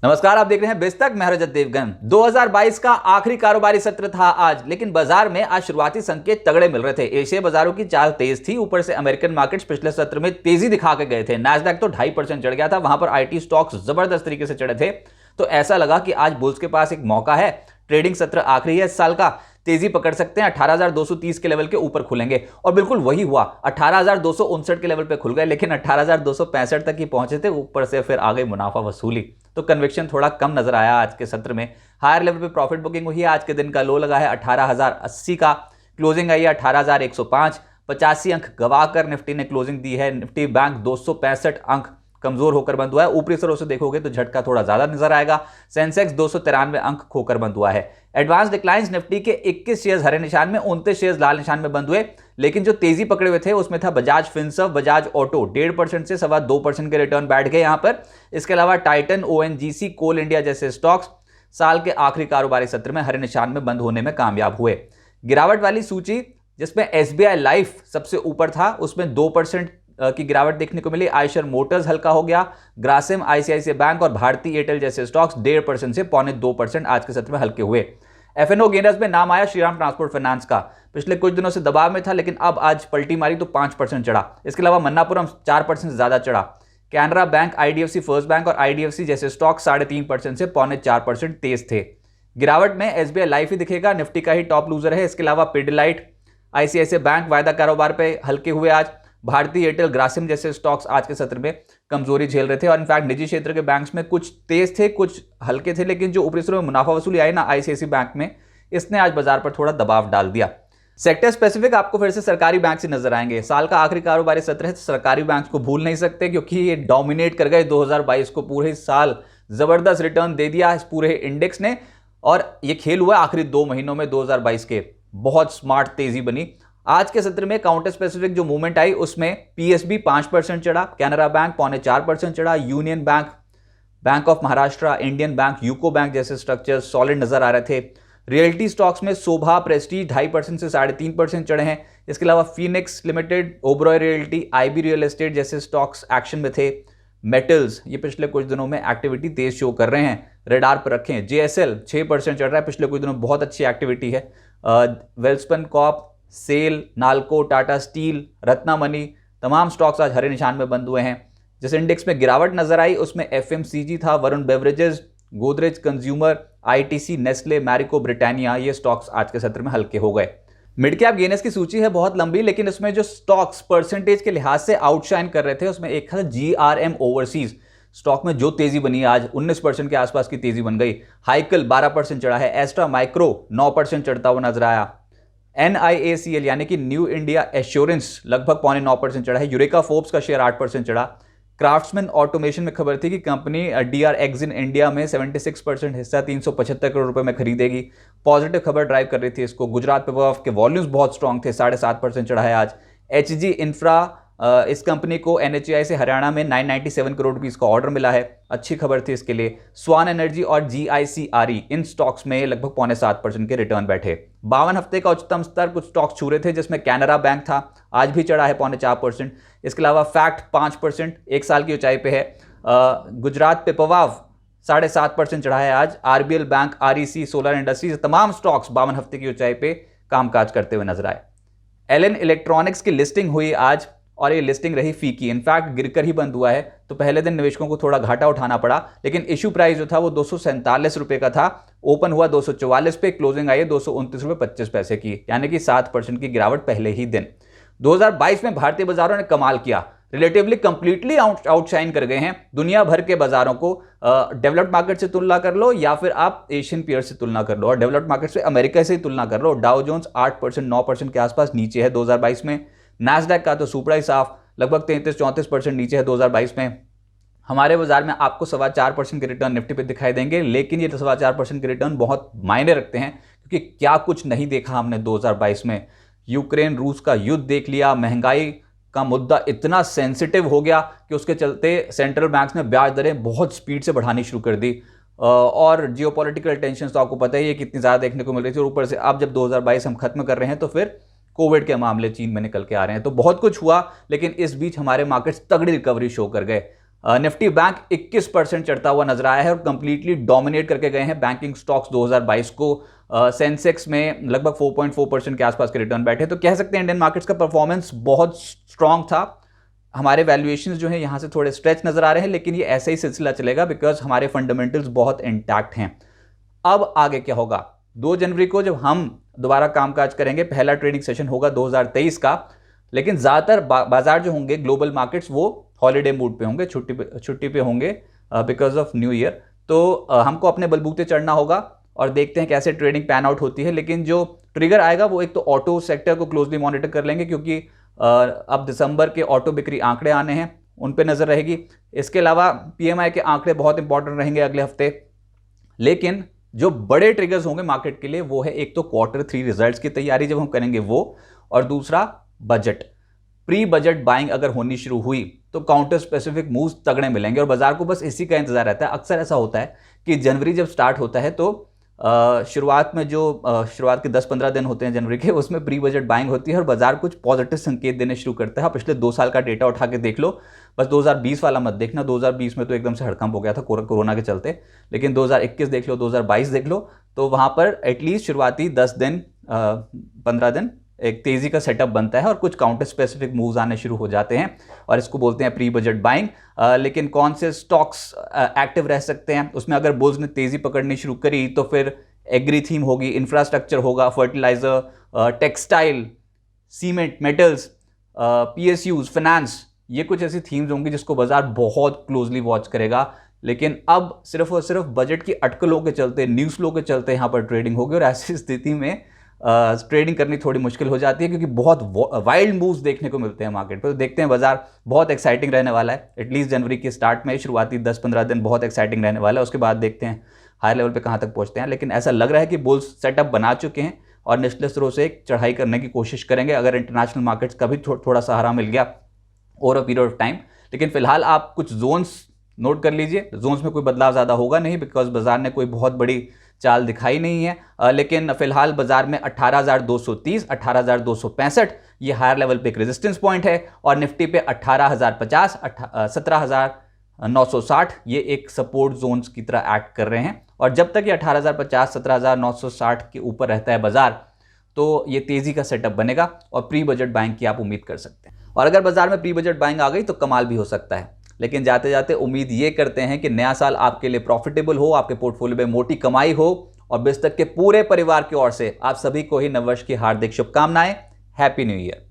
नमस्कार, आप देख रहे हैं बेस तक। मैं रजत देवगन। 2022 का आखिरी कारोबारी सत्र था आज, लेकिन बाजार में आज शुरुआती संकेत तगड़े मिल रहे थे। एशियाई बाजारों की चाल तेज थी। ऊपर से अमेरिकन मार्केट्स पिछले सत्र में तेजी दिखा के गए थे। नैस्डैक तो 2.5% चढ़ गया था। वहां पर आईटी स्टॉक्स जबरदस्त तरीके से चढ़े थे। तो ऐसा लगा कि आज बुल्स के पास एक मौका है। ट्रेडिंग सत्र आखिरी है इस साल का, तेजी पकड़ सकते हैं। 18,230 के लेवल के ऊपर खुलेंगे और बिल्कुल वही हुआ। 18,259 के लेवल पे खुल गए, लेकिन 18,265 तक ही पहुंचे थे। ऊपर से फिर आ गई मुनाफा वसूली, तो कन्विक्शन थोड़ा कम नजर आया आज के सत्र में। हायर लेवल पे प्रॉफिट बुकिंग हुई है। आज के दिन का लो लगा है 18,080 का, क्लोजिंग आई है 18,105। 85 अंक गवाकर निफ्टी ने क्लोजिंग दी है। निफ्टी बैंक 265 अंक कमजोर होकर बंद हुआ है। ऊपरी सरों से देखोगे तो झटका थोड़ा ज्यादा नजर आएगा। सेंसेक्स 293 अंक खोकर बंद हुआ है। एडवांस डिक्लाइंस निफ्टी के 21 शेयर्स हरे निशान में, 29 शेयर्स लाल निशान में बंद हुए। लेकिन जो तेजी पकड़े हुए थे उसमें था बजाज फिनसर्व, बजाज ऑटो। 1.5% से 2.25% के रिटर्न बैठ गए यहां पर। इसके अलावा टाइटन, ओएनजीसी, कोल इंडिया जैसे स्टॉक्स साल के आखिरी कारोबारी सत्र में हरे निशान में बंद होने में कामयाब हुए। गिरावट वाली सूची जिसमें एसबीआई लाइफ सबसे ऊपर था, उसमें 2% की गिरावट देखने को मिली। आयशर मोटर्स हल्का हो गया। ग्रासिम, आईसीआईसीआई बैंक और भारती एयरटेल जैसे स्टॉक्स 1.5% से 2.25% आज के सत्र में हल्के हुए। एफएनओ गेनर्स में नाम आया श्रीराम ट्रांसपोर्ट फाइनेंस का। पिछले कुछ दिनों से दबाव में था, लेकिन अब आज पलटी मारी तो 5% चढ़ा। इसके अलावा मन्नापुरम 4% से ज्यादा चढ़ा। Canara bank, IDFC first bank और आईडीएफसी जैसे स्टॉक 3.5% से 4.25% तेज थे। गिरावट में एसबीआई लाइफ ही दिखेगा, निफ्टी का ही टॉप लूजर है। इसके अलावा पिडिलाइट, आईसीआईसीआई बैंक वायदा कारोबार पे हल्के हुए आज। भारतीय एयरटेल, ग्रासिम जैसे स्टॉक्स आज के सत्र में कमजोरी झेल रहे थे। और इनफैक्ट निजी क्षेत्र के बैंक्स में कुछ तेज थे, कुछ हल्के थे। लेकिन जो ऊपरी सरों में मुनाफा वसूली आई ना आईसीआईसीआई बैंक में, इसने आज बाजार पर थोड़ा दबाव डाल दिया। सेक्टर स्पेसिफिक आपको फिर से सरकारी बैंक से नजर आएंगे। साल का आखिरी कारोबारी सत्र है तो सरकारी बैंक को भूल नहीं सकते, क्योंकि ये डोमिनेट कर गए 2022 को। पूरे साल जबरदस्त रिटर्न दे दिया इस पूरे इंडेक्स ने। और ये खेल हुआ आखिरी 2 महीनों में 2022 के। बहुत स्मार्ट तेजी बनी। आज के सत्र में काउंटर स्पेसिफिक जो मूवमेंट आई उसमें पीएसबी 5% चढ़ा, कैनरा बैंक 4.25% चढ़ा, union bank, bank of Maharashtra, Indian bank, UCO bank जैसे स्ट्रक्चर सॉलिड नजर आ रहे थे। रियल्टी स्टॉक्स में शोभा, प्रेस्टीज 2.5% से 3.5% चढ़े हैं। इसके अलावा Phoenix limited, Oberoi realty, IB real estate जैसे स्टॉक्स एक्शन में थे। मेटल्स ये पिछले कुछ दिनों में एक्टिविटी तेज शो कर रहे हैं, रेडार पर रखें। जेएसएल 6% चढ़ रहा है, पिछले कुछ दिनों में बहुत अच्छी एक्टिविटी है। वेल्सपन कॉर्प, सेल, नाल्को, टाटा स्टील, रत्नामनी, तमाम स्टॉक्स आज हरे निशान में बंद हुए हैं। जिस इंडेक्स में गिरावट नजर आई उसमें एफएमसीजी था, Varun beverages, Godrej consumer, ITC, Nestle, Marico, Britannia, ये स्टॉक्स आज के सत्र में हल्के हो गए। मिड कैप गेनर्स की सूची है बहुत लंबी, लेकिन इसमें जो स्टॉक्स परसेंटेज के लिहाज से आउटशाइन कर रहे थे उसमें एक था जीआरएम ओवरसीज। स्टॉक में जो तेजी बनी आज 19% के आसपास की तेजी बन गई। हाइकल 12% चढ़ा है। एस्ट्रा माइक्रो 9% चढ़ता हुआ नजर आया। NIACL यानी कि न्यू इंडिया एश्योरेंस लगभग 9.25% चढ़ा है। यूरेका फोर्ब्स का शेयर 8% चढ़ा। क्राफ्ट्समैन ऑटोमेशन में खबर थी कि कंपनी DR Exim इंडिया में 76% हिस्सा 375 करोड़ रुपए में खरीदेगी। पॉजिटिव खबर ड्राइव कर रही थी इसको। गुजरात पेपर के वॉल्यूम्स बहुत स्ट्रांग थे, 7.5% चढ़ा है आज। HG इंफ्रा, इस कंपनी को NHAI से हरियाणा में 997 करोड़ रुपीस का ऑर्डर मिला है, अच्छी खबर थी इसके लिए। स्वान एनर्जी और GICRE इन स्टॉक्स में लगभग 7.25% के रिटर्न बैठे। 52 हफ्ते का उच्चतम स्तर कुछ स्टॉक्स छू रहे थे, जिसमें कैनरा बैंक था, आज भी चढ़ा है 4.5%। इसके अलावा फैक्ट 5% एक साल की ऊंचाई पे है। गुजरात पिपवाव 7.5% चढ़ा है आज। RBL bank, REC, solar industries, तमाम स्टॉक्स 52 हफ्ते की ऊंचाई पे कामकाज करते हुए नजर आए। एलन इलेक्ट्रॉनिक्स की लिस्टिंग हुई आज और ये लिस्टिंग रही फीकी, इनफैक्ट गिरकर ही बंद हुआ है। तो पहले दिन निवेशकों को थोड़ा घाटा उठाना पड़ा, लेकिन इश्यू प्राइस जो था वो 247 रुपए का था। ओपन हुआ 244 पे, क्लोजिंग आई है 229 रुपए 25 पैसे की, यानी कि 7% की गिरावट पहले ही दिन। 2022 में भारतीय बाजारों ने कमाल किया, रिलेटिवली कंप्लीटली आउटशाइन कर गए हैं दुनिया भर के बाजारों को। डेवलप्ड मार्केट से तुलना कर लो या फिर आप एशियन पीयर से तुलना कर लो, और डेवलप्ड मार्केट से अमेरिका से ही तुलना कर लो। डाउ जोन्स 8%, 9% के आसपास नीचे है 2022 में। नैस्डैक का तो सुपड़ा ही साफ, लगभग 33-34% नीचे है 2022 में। हमारे बाजार में आपको 4.25% के रिटर्न निफ्टी पे दिखाई देंगे, लेकिन ये 4.25% के रिटर्न बहुत मायने रखते हैं, क्योंकि क्या कुछ नहीं देखा हमने 2022 में। यूक्रेन रूस का युद्ध देख लिया, महंगाई का मुद्दा इतना सेंसिटिव हो गया कि उसके चलते सेंट्रल बैंक्स ने ब्याज दरें बहुत स्पीड से बढ़ानी शुरू कर दी। और जियोपॉलिटिकल टेंशन तो आपको पता ही है कितनी ज़्यादा देखने को मिल रही थी। और ऊपर से अब जब 2022 हम खत्म कर रहे हैं तो फिर कोविड के मामले चीन में निकल के आ रहे हैं। तो बहुत कुछ हुआ, लेकिन इस बीच हमारे मार्केट्स तगड़ी रिकवरी शो कर गए। निफ्टी बैंक 21% चढ़ता हुआ नजर आया है और कंप्लीटली डोमिनेट करके गए हैं बैंकिंग स्टॉक्स 2022 को। सेंसेक्स में लगभग 4.4% के आसपास के रिटर्न बैठे, तो कह सकते हैं इंडियन मार्केट्स का परफॉर्मेंस बहुत स्ट्रांग था। हमारे वैल्यूएशंस जो है यहाँ से थोड़े स्ट्रेच नजर आ रहे हैं, लेकिन ये ऐसा ही सिलसिला चलेगा बिकॉज हमारे फंडामेंटल्स बहुत इंटैक्ट हैं। अब आगे क्या होगा? 2 जनवरी को जब हम दोबारा कामकाज करेंगे, पहला ट्रेडिंग सेशन होगा 2023 का, लेकिन ज़्यादातर बाजार जो होंगे ग्लोबल मार्केट्स वो हॉलीडे मूड पे होंगे, छुट्टी पे होंगे बिकॉज ऑफ न्यू ईयर। तो हमको अपने बलबूते चढ़ना होगा और देखते हैं कैसे ट्रेडिंग पैन आउट होती है। लेकिन जो ट्रिगर आएगा वो एक तो ऑटो सेक्टर को क्लोजली मॉनिटर कर लेंगे, क्योंकि अब दिसंबर के ऑटो बिक्री आंकड़े आने हैं, उन पे नज़र रहेगी। इसके अलावा पीएमआई के आंकड़े बहुत इंपॉर्टेंट रहेंगे अगले हफ्ते। लेकिन जो बड़े ट्रिगर्स होंगे मार्केट के लिए वो है एक तो Q3 रिजल्ट्स की तैयारी जब हम करेंगे वो, और दूसरा बजट। प्री बजट बाइंग अगर होनी शुरू हुई तो काउंटर स्पेसिफिक मूव्स तगड़े मिलेंगे और बाजार को बस इसी का इंतजार रहता है। अक्सर ऐसा होता है कि जनवरी जब स्टार्ट होता है तो शुरुआत में जो शुरुआत के 10-15 दिन होते हैं जनवरी के, उसमें प्री बजट बाइंग होती है और बाजार कुछ पॉजिटिव संकेत देने शुरू करता है। पिछले 2 साल का डेटा उठा के देख लो, बस 2020 वाला मत देखना, 2020 में तो एकदम से हड़कंप हो गया था कोरोना के चलते। लेकिन 2021 देख लो, 2022 देख लो, तो वहाँ पर एटलीस्ट शुरुआती 10 दिन 15 दिन एक तेजी का सेटअप बनता है और कुछ काउंटर स्पेसिफिक मूव्स आने शुरू हो जाते हैं और इसको बोलते हैं प्री बजट बाइंग। लेकिन कौन से स्टॉक्स एक्टिव रह सकते हैं उसमें? अगर बुल्स ने तेजी पकड़नी शुरू करी तो फिर एग्री थीम होगी, इंफ्रास्ट्रक्चर होगा, fertiliser, textile, cement, metals, PSUs, finance, ये कुछ ऐसी थीम्स होंगी जिसको बाजार बहुत क्लोजली वॉच करेगा। लेकिन अब सिर्फ और सिर्फ बजट की अटकलों के चलते, न्यूज़ फ्लो के चलते यहाँ पर ट्रेडिंग होगी और ऐसी स्थिति में ट्रेडिंग करनी थोड़ी मुश्किल हो जाती है, क्योंकि बहुत वाइल्ड मूव्स देखने को मिलते हैं मार्केट पर। तो देखते हैं, बाजार बहुत एक्साइटिंग रहने वाला है। एटलीस्ट जनवरी के स्टार्ट में शुरुआती 10-15 दिन बहुत एक्साइटिंग रहने वाला है, उसके बाद देखते हैं हाई लेवल पे कहाँ तक पहुँचते हैं। लेकिन ऐसा लग रहा है कि बुल्स सेटअप बना चुके हैं और निचले स्तरों से एक चढ़ाई करने की कोशिश करेंगे अगर इंटरनेशनल मार्केट्स का भी थोड़ा सहारा मिल गया over a period of time. लेकिन फिलहाल आप कुछ जोन्स नोट कर लीजिए, जोन्स में कोई बदलाव ज़्यादा होगा नहीं बिकॉज बाजार ने कोई बहुत बड़ी चाल दिखाई नहीं है। लेकिन फिलहाल बाजार में 18,230, 18,265 ये हायर लेवल पे एक रेजिस्टेंस पॉइंट है और निफ्टी पे 18,050, 17,960 ये एक सपोर्ट जोन्स की तरह एक्ट कर रहे हैं। और जब तक ये 18,050, 17,960 के ऊपर रहता है बाजार, तो ये तेजी का सेटअप बनेगा और प्री बजट बाइंग की आप उम्मीद कर सकते हैं। और अगर बाजार में प्री बजट बाइंग आ गई तो कमाल भी हो सकता है। लेकिन जाते जाते उम्मीद ये करते हैं कि नया साल आपके लिए प्रॉफिटेबल हो, आपके पोर्टफोलियो में मोटी कमाई हो और बिस्तक के पूरे परिवार की ओर से आप सभी को ही नववर्ष की हार्दिक शुभकामनाएं। Happy new year.